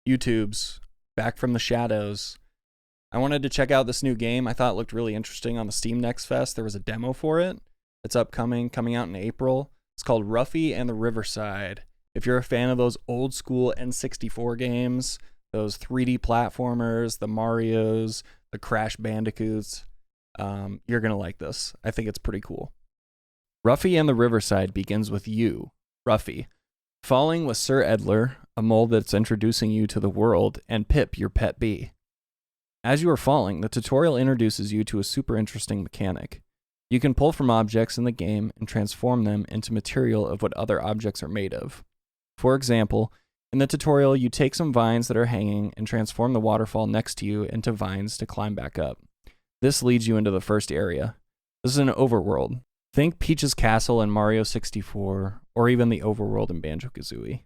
YouTube's back from the shadows. I wanted to check out this new game. I thought it looked really interesting on the Steam Next Fest. There was a demo for it. It's upcoming, coming out in April. It's called Ruffy and the Riverside. If you're a fan of those old school N64 games, those 3D platformers, the Marios, the Crash Bandicoots, you're going to like this. I think it's pretty cool. Ruffy and the Riverside begins with you, Ruffy, falling with Sir Edler, a mole that's introducing you to the world, and Pip, your pet bee. As you are falling, the tutorial introduces you to a super interesting mechanic. You can pull from objects in the game and transform them into material of what other objects are made of. For example, in the tutorial, you take some vines that are hanging and transform the waterfall next to you into vines to climb back up. This leads you into the first area. This is an overworld. Think Peach's Castle in Mario 64, or even the overworld in Banjo-Kazooie.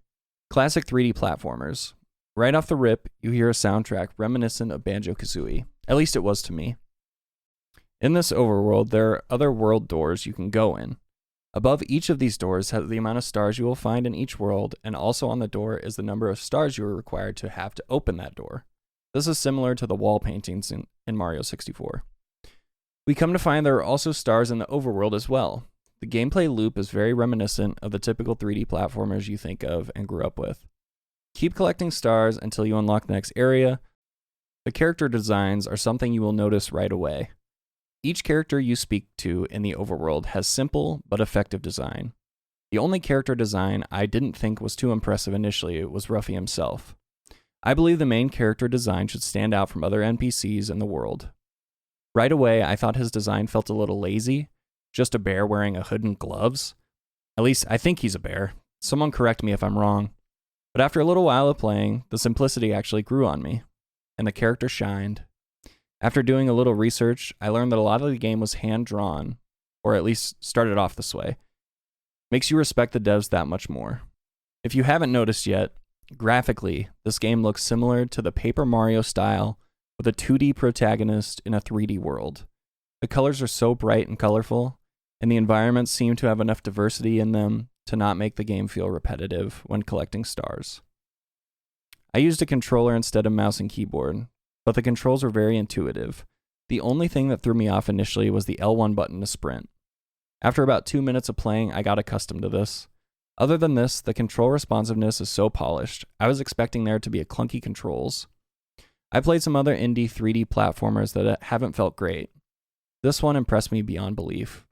Classic 3D platformers. Right off the rip, you hear a soundtrack reminiscent of Banjo-Kazooie. At least it was to me. In this overworld, there are other world doors you can go in. Above each of these doors has the amount of stars you will find in each world, and also on the door is the number of stars you are required to have to open that door. This is similar to the wall paintings in Mario 64. We come to find there are also stars in the overworld as well. The gameplay loop is very reminiscent of the typical 3D platformers you think of and grew up with. Keep collecting stars until you unlock the next area. The character designs are something you will notice right away. Each character you speak to in the overworld has simple but effective design. The only character design I didn't think was too impressive initially was Ruffy himself. I believe the main character design should stand out from other NPCs in the world. Right away, I thought his design felt a little lazy, just a bear wearing a hood and gloves. At least, I think he's a bear. Someone correct me if I'm wrong. But after a little while of playing, the simplicity actually grew on me, and the character shined. After doing a little research, I learned that a lot of the game was hand-drawn, or at least started off this way. Makes you respect the devs that much more. If you haven't noticed yet, graphically, this game looks similar to the Paper Mario style with a 2D protagonist in a 3D world. The colors are so bright and colorful, and the environments seem to have enough diversity in them to not make the game feel repetitive when collecting stars. I used a controller instead of mouse and keyboard, but the controls were very intuitive. The only thing that threw me off initially was the L1 button to sprint. After about 2 minutes of playing, I got accustomed to this. Other than this, the control responsiveness is so polished. I was expecting there to be a clunky controls. I played some other indie 3D platformers that haven't felt great. This one impressed me beyond belief.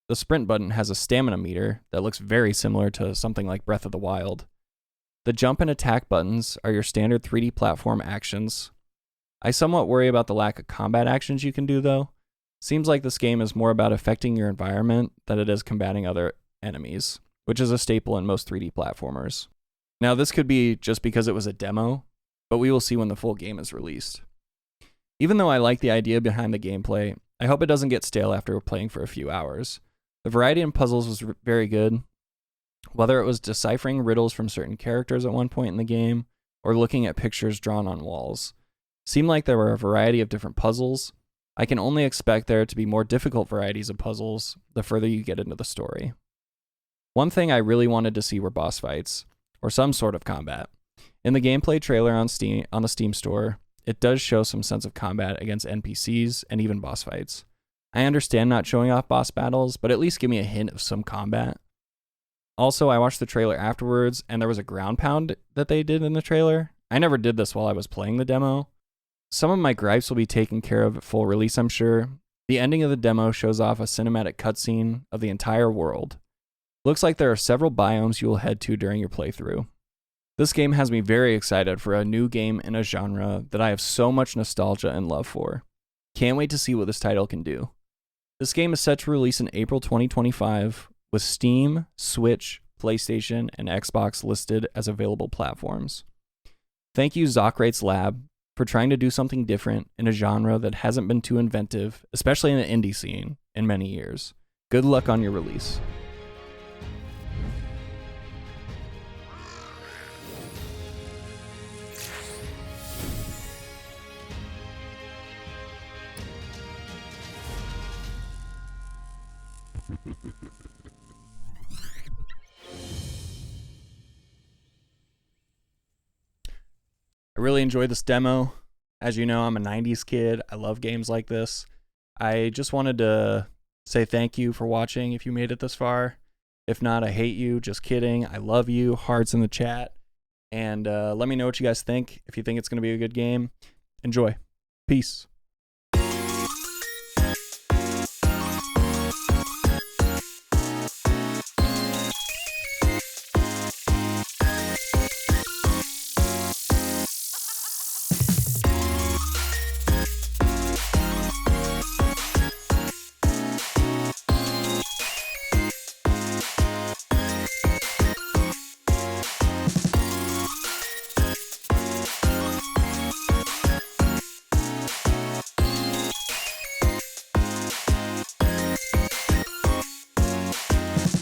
The sprint button has a stamina meter that looks very similar to something like Breath of the Wild. The jump and attack buttons are your standard 3D platform actions. I somewhat worry about the lack of combat actions you can do though. Seems like this game is more about affecting your environment than it is combating other enemies, which is a staple in most 3D platformers. Now this could be just because it was a demo, but we will see when the full game is released. Even though I like the idea behind the gameplay, I hope it doesn't get stale after playing for a few hours. The variety in puzzles was very good. Whether it was deciphering riddles from certain characters at one point in the game, or looking at pictures drawn on walls. Seemed like there were a variety of different puzzles. I can only expect there to be more difficult varieties of puzzles the further you get into the story. One thing I really wanted to see were boss fights, or some sort of combat. In the gameplay trailer on the Steam store, it does show some sense of combat against NPCs and even boss fights. I understand not showing off boss battles, but at least give me a hint of some combat. Also, I watched the trailer afterwards, and there was a ground pound that they did in the trailer. I never did this while I was playing the demo. Some of my gripes will be taken care of at full release, I'm sure. The ending of the demo shows off a cinematic cutscene of the entire world. Looks like there are several biomes you will head to during your playthrough. This game has me very excited for a new game in a genre that I have so much nostalgia and love for. Can't wait to see what this title can do. This game is set to release in April 2025, with Steam, Switch, PlayStation, and Xbox listed as available platforms. Thank you, Zocrate's Lab, for trying to do something different in a genre that hasn't been too inventive, especially in the indie scene, in many years. Good luck on your release. I really enjoyed this demo. As you know, I'm a 90s kid. I love games like this. I just wanted to say thank you for watching if you made it this far. If not, I hate you. Just kidding. I love you. Hearts in the chat. And let me know what you guys think. If you think it's going to be a good game, enjoy. Peace.